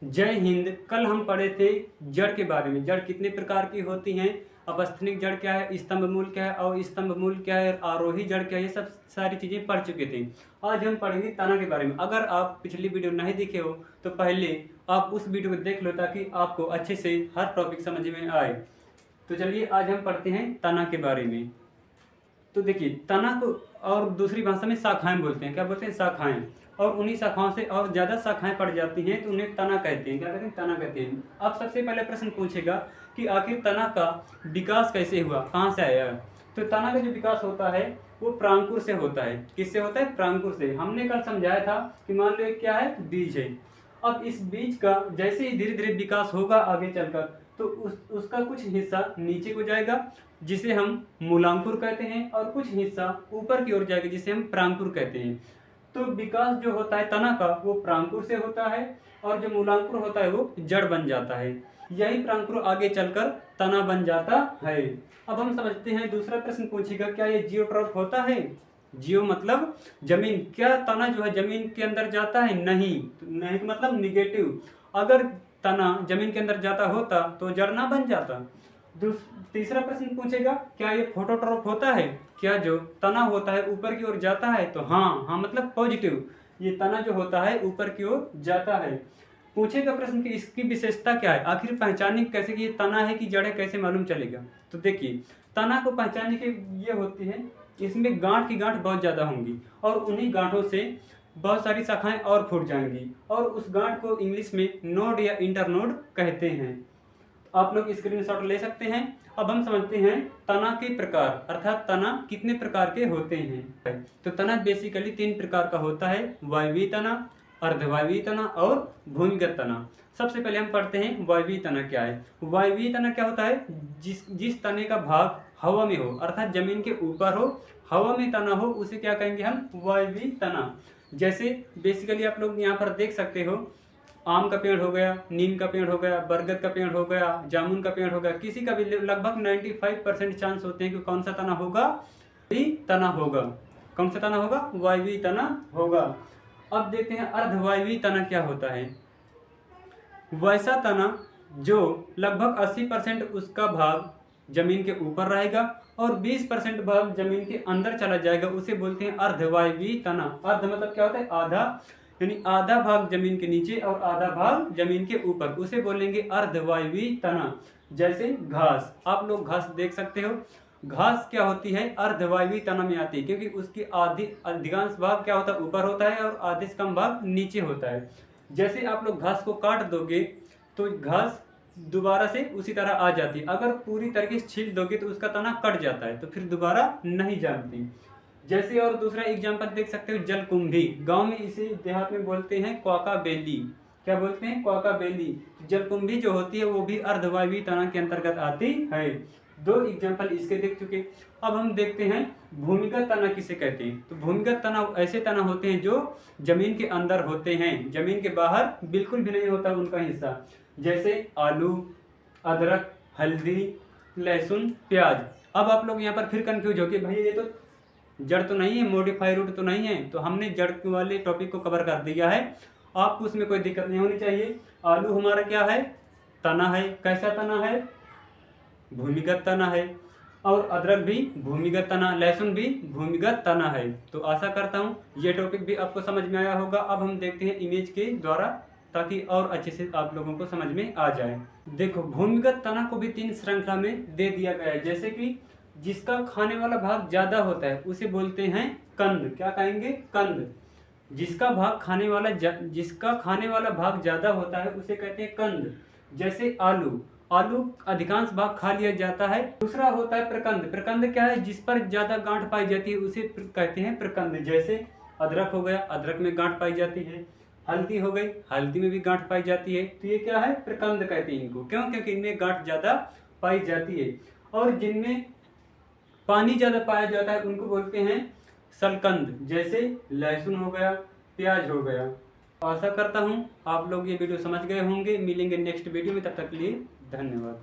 जय हिंद। कल हम पढ़े थे जड़ के बारे में। जड़ कितने प्रकार की होती हैं, अपस्थानिक जड़ क्या है, स्तंभ मूल क्या है, और स्तंभ मूल क्या है, आरोही जड़ क्या है, ये सब सारी चीज़ें पढ़ चुके थे। आज हम पढ़ेंगे तना के बारे में। अगर आप पिछली वीडियो नहीं देखे हो तो पहले आप उस वीडियो को देख लो ताकि आपको अच्छे से हर टॉपिक समझ में आए। तो चलिए आज हम पढ़ते हैं तना के बारे में। तो देखिए, तना को और दूसरी भाषा में शाखाएं बोलते हैं। क्या बोलते हैं? शाखाएं। और उन्हीं शाखाओं से और ज़्यादा शाखाएं पड़ जाती हैं तो उन्हें तना कहते हैं। क्या कहते हैं? तना कहते हैं। अब सबसे पहले प्रश्न पूछेगा कि आखिर तना का विकास कैसे हुआ, कहाँ से आया? तो तना का जो विकास होता है वो प्रांकुर से होता है। किससे होता है? प्रांकुर से। हमने कल समझाया था कि मान लो क्या है, बीज है। अब इस बीज का जैसे ही धीरे धीरे विकास होगा आगे चलकर, तो उसका कुछ हिस्सा नीचे को जाएगा जिसे हम मूलांकुर कहते हैं, और कुछ हिस्सा ऊपर की ओर जाएगा जिसे हम प्रांकुर कहते हैं। तो विकास जो होता है तना का वो प्रांकुर से होता है, और जो मूलांकुर होता है वो जड़ बन जाता है। यही प्रांकुर आगे चलकर तना बन जाता है। अब हम समझते हैं, दूसरा प्रश्न पूछेगा क्या ये जियोट्रॉफ होता है? जियो मतलब जमीन। क्या तना जो है जमीन के अंदर जाता है? नहीं। नहीं मतलब निगेटिव। अगर तना जमीन के अंदर जाता होता तो जड़ ना बन जाता। तीसरा प्रश्न पूछेगा क्या ये फोटोट्रॉफ होता है? क्या जो तना होता है ऊपर की ओर जाता है? तो हाँ मतलब पॉजिटिव। ये तना जो होता है ऊपर की ओर जाता है। पूछेगा प्रश्न कि इसकी विशेषता क्या है, आखिर पहचाने कैसे कि ये तना है कि जड़ है, कैसे मालूम चलेगा? तो देखिए, तना को पहचानने की ये होती है, इसमें गांठ की गांठ बहुत ज़्यादा होंगी और उन्हीं गांठों से बहुत सारी शाखाएं और फूट जाएंगी, और उस गांठ को इंग्लिश में नोड या इंटरनोड कहते हैं। आप लोग स्क्रीनशॉट ले सकते हैं। अब हम समझते हैं तना के प्रकार, अर्थात तना कितने प्रकार के होते हैं। तो तना बेसिकली 3 प्रकार का होता है, वायवीय तना, अर्धवायवीय तना और भूमिगत तना। सबसे पहले हम पढ़ते हैं वायवीय तना क्या है। वायवीय तना क्या होता है? जिस तने का भाग हवा में हो, अर्थात जमीन के ऊपर हो, हवा में तना हो, उसे क्या कहेंगे हम? वायवीय तना। जैसे बेसिकली आप लोग यहाँ पर देख सकते हो, आम का पेड़ हो गया, नीम का पेड़ हो गया, बरगद का पेड़ हो गया, जामुन का पेड़ हो गया, किसी का भी लगभग 95% चांस होते हैं कि कौन सा तना होगा? तना होगा। कौन सा तना होगा? वायवीय तना होगा। अब देखते हैं अर्धवायवीय तना क्या होता है। वैसा तना जो लगभग 80% उसका भाग जमीन के ऊपर रहेगा और 20% भाग जमीन के अंदर चला जाएगा, उसे बोलते हैं अर्धवायवीय तना। अर्ध मतलब क्या होता है? आधा, यानी आधा भाग जमीन के नीचे और आधा भाग जमीन के ऊपर, उसे बोलेंगे अर्धवायवीय तना। जैसे घास, आप लोग घास देख सकते हो। घास क्या होती है? अर्धवायवीय तना में आती है, क्योंकि उसकी अधिकांश भाग क्या होता है? ऊपर होता है, और आधे से कम भाग नीचे होता है। जैसे आप लोग घास को काट दोगे तो घास दोबारा से उसी तरह आ जाती है। अगर पूरी तरीके से छील दोगे तो उसका तना कट जाता है, तो फिर दोबारा नहीं जमती। जैसे और दूसरा एग्जांपल देख सकते हो, जलकुंभी। गांव में इसे देहात में बोलते हैं क्वाका बेली। क्या बोलते हैं? क्वाका बेली। जलकुंभी जो होती है वो भी अर्धवायवीय तना के अंतर्गत आती है। 2 एग्जांपल इसके देख चुके। अब हम देखते हैं भूमिगत तना किसे कहते हैं। तो भूमिगत तना ऐसे तना होते हैं जो जमीन के अंदर होते हैं, जमीन के बाहर बिल्कुल भी नहीं होता उनका हिस्सा। जैसे आलू, अदरक, हल्दी, लहसुन, प्याज। अब आप लोग यहाँ पर फिर कंफ्यूज हो कि भैया ये तो जड़ तो नहीं है, मॉडिफाई रूट तो नहीं है। तो हमने जड़ वाले टॉपिक को कवर कर दिया है, आपको उसमें कोई दिक्कत नहीं होनी चाहिए। आलू हमारा क्या है? तना है। कैसा तना है? भूमिगत तना है। और अदरक भी भूमिगत तना, लहसुन भी भूमिगत तना है। तो आशा करता हूँ ये टॉपिक भी आपको समझ में आया होगा। अब हम देखते हैं इमेज के द्वारा, ताकि और अच्छे से आप लोगों को समझ में आ जाए। देखो, भूमिगत तना को भी 3 श्रृंखला में दे दिया गया है। जैसे कि जिसका खाने वाला भाग ज्यादा होता है उसे बोलते हैं कंद। क्या कहेंगे? कंद। जिसका खाने वाला भाग ज्यादा होता है उसे कहते हैं कंद। जैसे आलू, आलू अधिकांश भाग खा लिया जाता है। दूसरा होता है प्रकंद। प्रकंद क्या है? जिस पर ज्यादा गांठ पाई जाती है उसे कहते हैं प्रकंद। जैसे अदरक हो गया, अदरक में गांठ पाई जाती है। हल्दी हो गई, हल्दी में भी गांठ पाई जाती है। तो ये क्या है? प्रकंद कहते हैं इनको। क्यों? क्योंकि इनमें गांठ ज्यादा पाई जाती है। और जिनमें पानी ज्यादा पाया जाता है उनको बोलते हैं सलकंद। जैसे लहसुन हो गया, प्याज हो गया। आशा करता हूँ आप लोग ये वीडियो समझ गए होंगे। मिलेंगे नेक्स्ट वीडियो में, तब तक के लिए धन्यवाद।